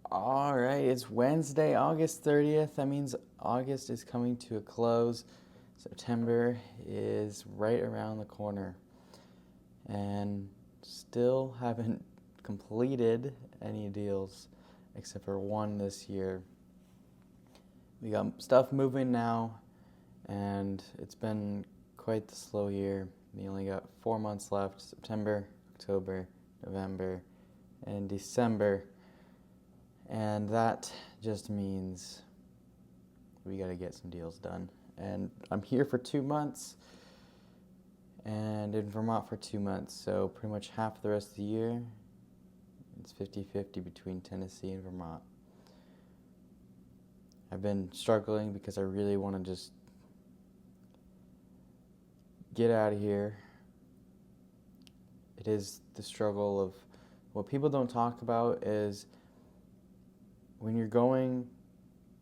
All right, it's Wednesday, August 30th. That means August is coming to a close. September is right around the corner. And still haven't completed any deals except for one this year. We got stuff moving now, and it's been quite the slow year. We only got 4 months left: September, October, November, and December. And that just means we got to get some deals done. And I'm here for 2 months and in Vermont for 2 months. So pretty much half the rest of the year, it's 50-50 between Tennessee and Vermont. I've been struggling because I really want to just get out of here. It is the struggle of what people don't talk about is when you're going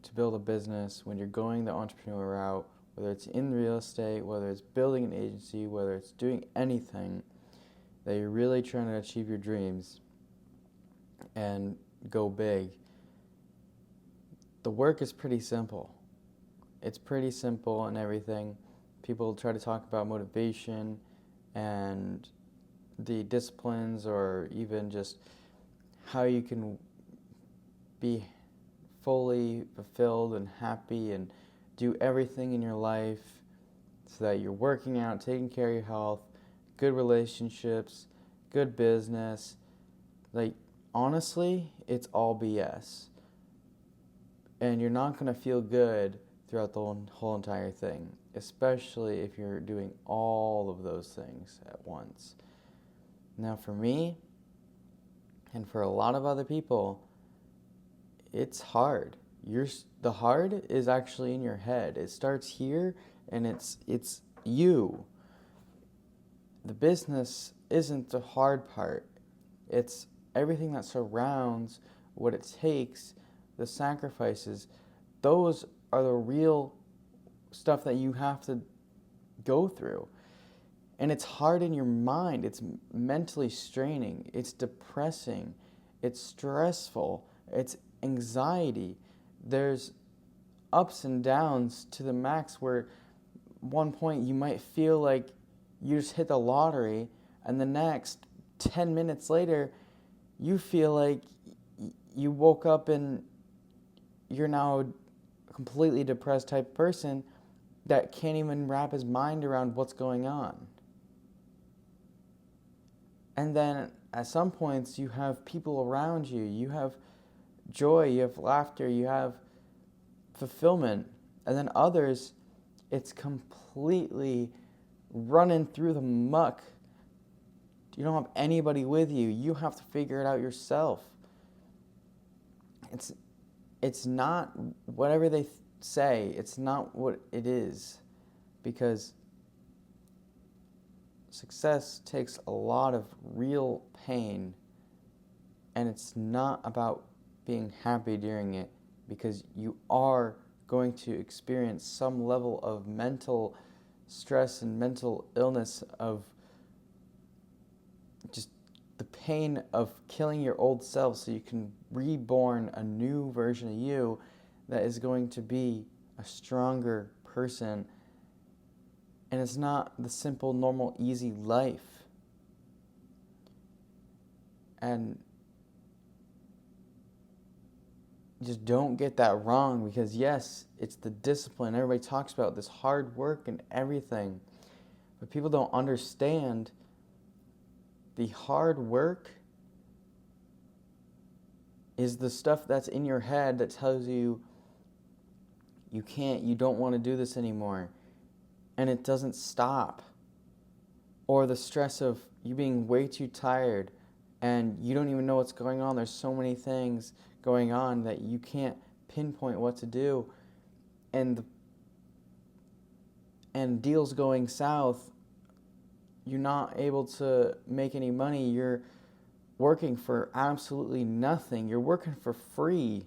to build a business, when you're going the entrepreneur route, whether it's in real estate, whether it's building an agency, whether it's doing anything, that you're really trying to achieve your dreams and go big, the work is pretty simple. It's pretty simple and everything. People try to talk about motivation and the disciplines or even just how you can be fully fulfilled and happy and do everything in your life so that you're working out, taking care of your health, good relationships, good business. Like, honestly, it's all BS. And you're not going to feel good throughout the whole entire thing, especially if you're doing all of those things at once. Now, for me, and for a lot of other people, it's hard. The hard is actually in your head. It starts here, and it's you. The business isn't the hard part. It's everything that surrounds what it takes, the sacrifices. Those are the real stuff that you have to go through. And it's hard in your mind. It's mentally straining. It's depressing. It's stressful. It's anxiety. There's ups and downs to the max where one point you might feel like you just hit the lottery, and the next 10 minutes later you feel like you woke up and you're now a completely depressed type person that can't even wrap his mind around what's going on. And then at some points you have people around you, you have joy, you have laughter, you have fulfillment. And then others, it's completely running through the muck. You don't have anybody with you. You have to figure it out yourself. It's not whatever they say. It's not what it is. Because success takes a lot of real pain. And it's not about being happy during it, because you are going to experience some level of mental stress and mental illness of just the pain of killing your old self so you can reborn a new version of you that is going to be a stronger person. And it's not the simple, normal, easy life. And just don't get that wrong, because yes, it's the discipline. Everybody talks about this hard work and everything, but people don't understand the hard work is the stuff that's in your head that tells you you don't want to do this anymore, and it doesn't stop. Or the stress of you being way too tired and you don't even know what's going on. There's so many things going on that you can't pinpoint what to do, and deals going south, you're not able to make any money. You're working for absolutely nothing. You're working for free.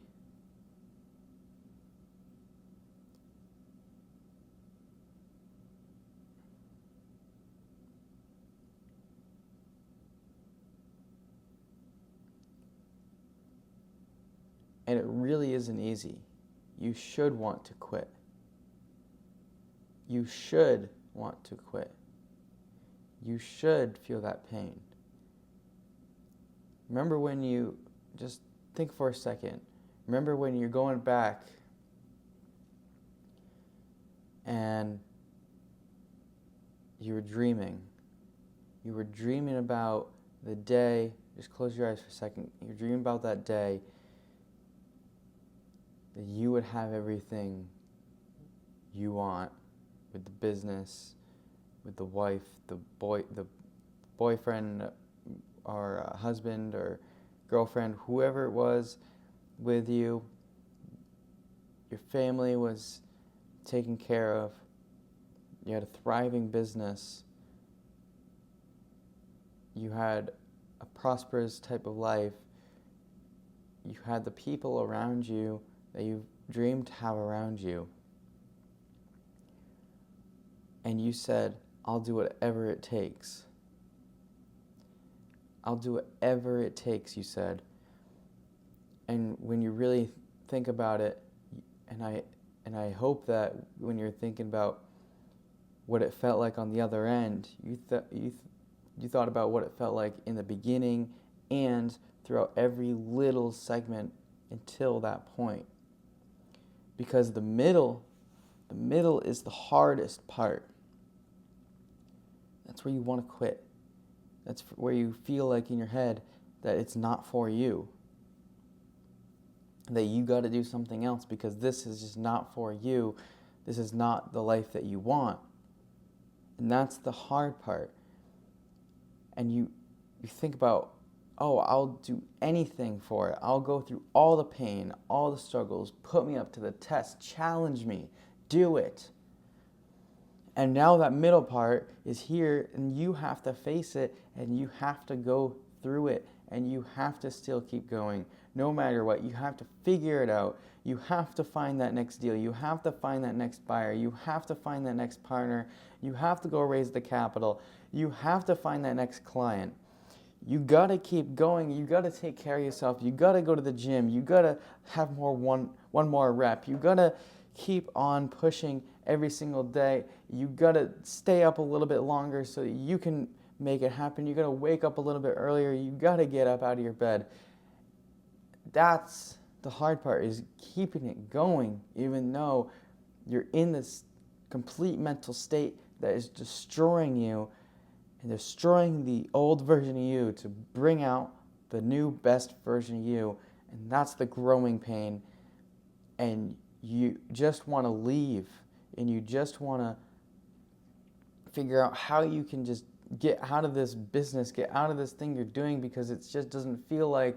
And it really isn't easy. You should want to quit. You should want to quit. You should feel that pain. Remember when you, just think for a second, remember when you're going back and you were dreaming. You were dreaming about the day, just close your eyes for a second, you're dreaming about that day that you would have everything you want with the business, with the wife, the boyfriend or husband or girlfriend, whoever it was with you, your family was taken care of, you had a thriving business, you had a prosperous type of life, you had the people around you that you dreamed to have around you, and you said, I'll do whatever it takes. I'll do whatever it takes, you said. And when you really think about it, and I hope that when you're thinking about what it felt like on the other end, you thought about what it felt like in the beginning and throughout every little segment until that point. Because the middle is the hardest part. That's where you want to quit. That's where you feel like in your head that it's not for you. That you got to do something else because this is just not for you. This is not the life that you want. And that's the hard part. And you think about, oh, I'll do anything for it. I'll go through all the pain, all the struggles, put me up to the test, challenge me, do it. And now that middle part is here, and you have to face it, and you have to go through it, and you have to still keep going. No matter what, you have to figure it out. You have to find that next deal. You have to find that next buyer. You have to find that next partner. You have to go raise the capital. You have to find that next client. You got to keep going. You got to take care of yourself. You got to go to the gym. You got to have one more rep. You got to keep on pushing every single day. You got to stay up a little bit longer so that you can make it happen. You got to wake up a little bit earlier. You got to get up out of your bed. That's the hard part, is keeping it going even though you're in this complete mental state that is destroying you and destroying the old version of you to bring out the new best version of you. And that's the growing pain. And you just want to leave, and you just want to figure out how you can just get out of this business, get out of this thing you're doing, because it just doesn't feel like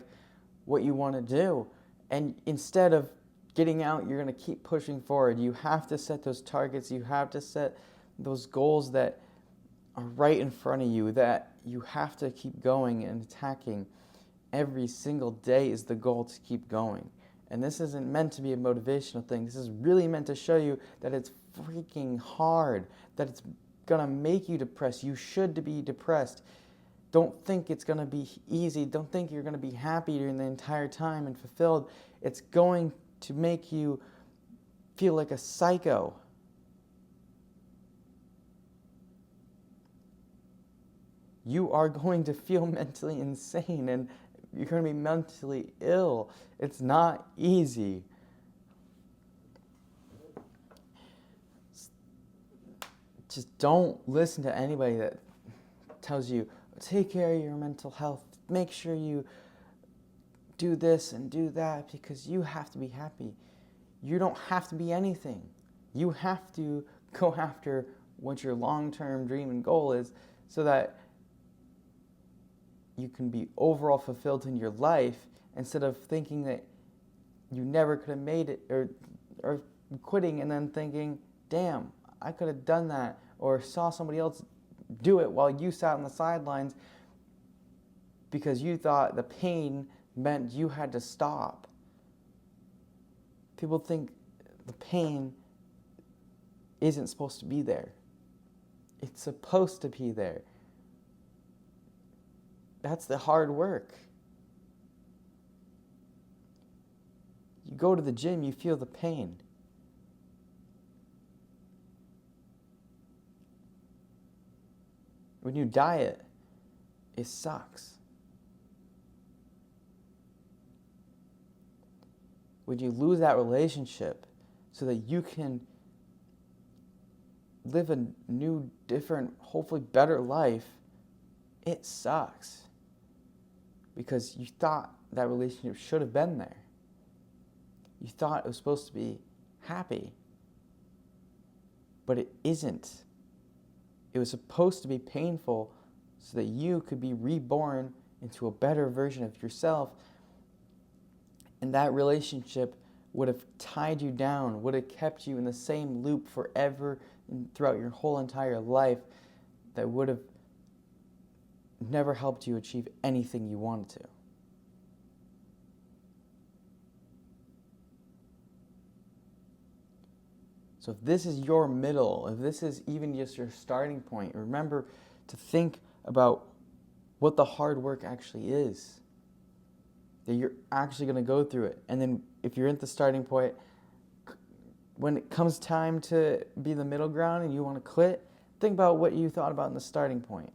what you want to do. And instead of getting out, you're going to keep pushing forward. You have to set those targets. You have to set those goals that are right in front of you, that you have to keep going and attacking. Every single day is the goal to keep going. And this isn't meant to be a motivational thing. This is really meant to show you that it's freaking hard, that it's going to make you depressed. You should be depressed. Don't think it's going to be easy. Don't think you're going to be happy during the entire time and fulfilled. It's going to make you feel like a psycho. You are going to feel mentally insane, and you're going to be mentally ill. It's not easy. Just don't listen to anybody that tells you, take care of your mental health. Make sure you do this and do that because you have to be happy. You don't have to be anything. You have to go after what your long-term dream and goal is so that you can be overall fulfilled in your life, instead of thinking that you never could have made it, or quitting and then thinking, damn, I could have done that, or saw somebody else do it while you sat on the sidelines because you thought the pain meant you had to stop. People think the pain isn't supposed to be there. It's supposed to be there. That's the hard work. go to the gym, you feel the pain. When you diet, it sucks. When you lose that relationship so that you can live a new, different, hopefully better life, it sucks. Because you thought that relationship should have been there. You thought it was supposed to be happy. But it isn't. It was supposed to be painful so that you could be reborn into a better version of yourself. And that relationship would have tied you down, would have kept you in the same loop forever and throughout your whole entire life, that would have never helped you achieve anything you wanted to. So if this is your middle, if this is even just your starting point, remember to think about what the hard work actually is. That you're actually going to go through it. And then if you're at the starting point, when it comes time to be the middle ground and you want to quit, think about what you thought about in the starting point.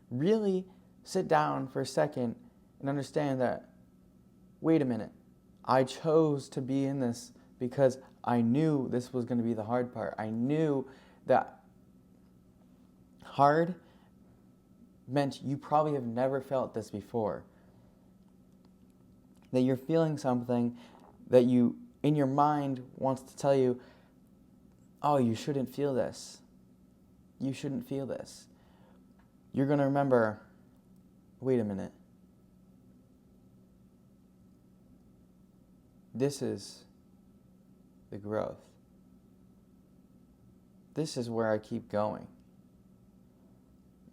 Really sit down for a second and understand that, wait a minute, I chose to be in this because I knew this was going to be the hard part. I knew that hard meant you probably have never felt this before. That you're feeling something that you, in your mind, wants to tell you, oh, you shouldn't feel this. You shouldn't feel this. You're going to remember, wait a minute. This is the growth. This is where I keep going.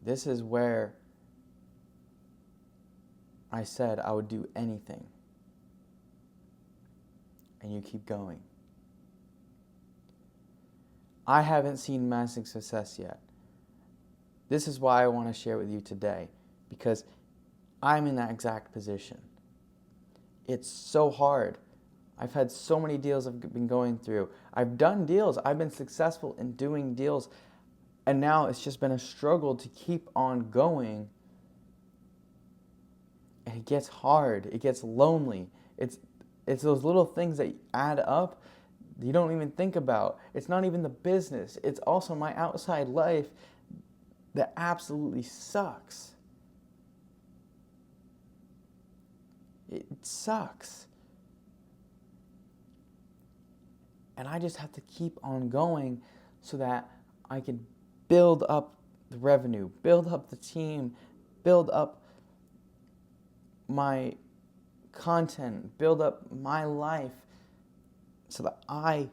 This is where I said I would do anything. And you keep going. I haven't seen massive success yet. This is why I want to share with you today, because I'm in that exact position. It's so hard. I've had so many deals I've been going through. I've done deals. I've been successful in doing deals. And now it's just been a struggle to keep on going. And it gets hard. It gets lonely. It's those little things that add up you don't even think about. It's not even the business. It's also my outside life that absolutely sucks. It sucks. And I just have to keep on going so that I can build up the revenue, build up the team, build up my content, build up my life so that I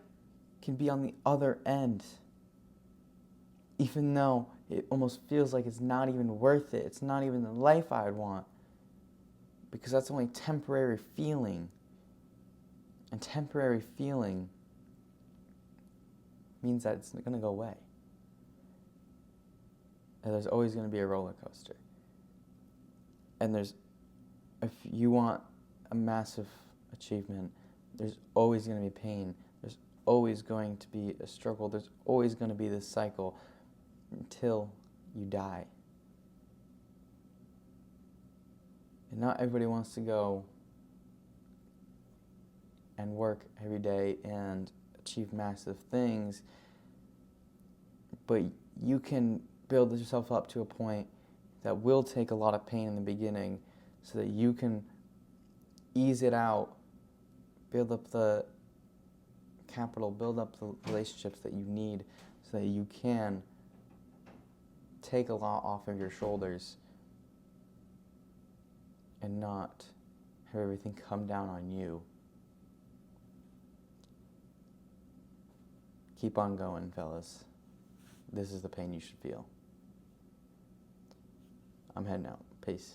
can be on the other end. Even though it almost feels like it's not even worth it. It's not even the life I would want. Because that's only temporary feeling. And temporary feeling means that it's going to go away. And there's always going to be a roller coaster. And if you want a massive achievement, there's always going to be pain. There's always going to be a struggle. There's always going to be this cycle until you die. And not everybody wants to go and work every day and achieve massive things, but you can build yourself up to a point that will take a lot of pain in the beginning so that you can ease it out, build up the capital, build up the relationships that you need so that you can take a lot off of your shoulders and not have everything come down on you. Keep on going, fellas. This is the pain you should feel. I'm heading out. Peace.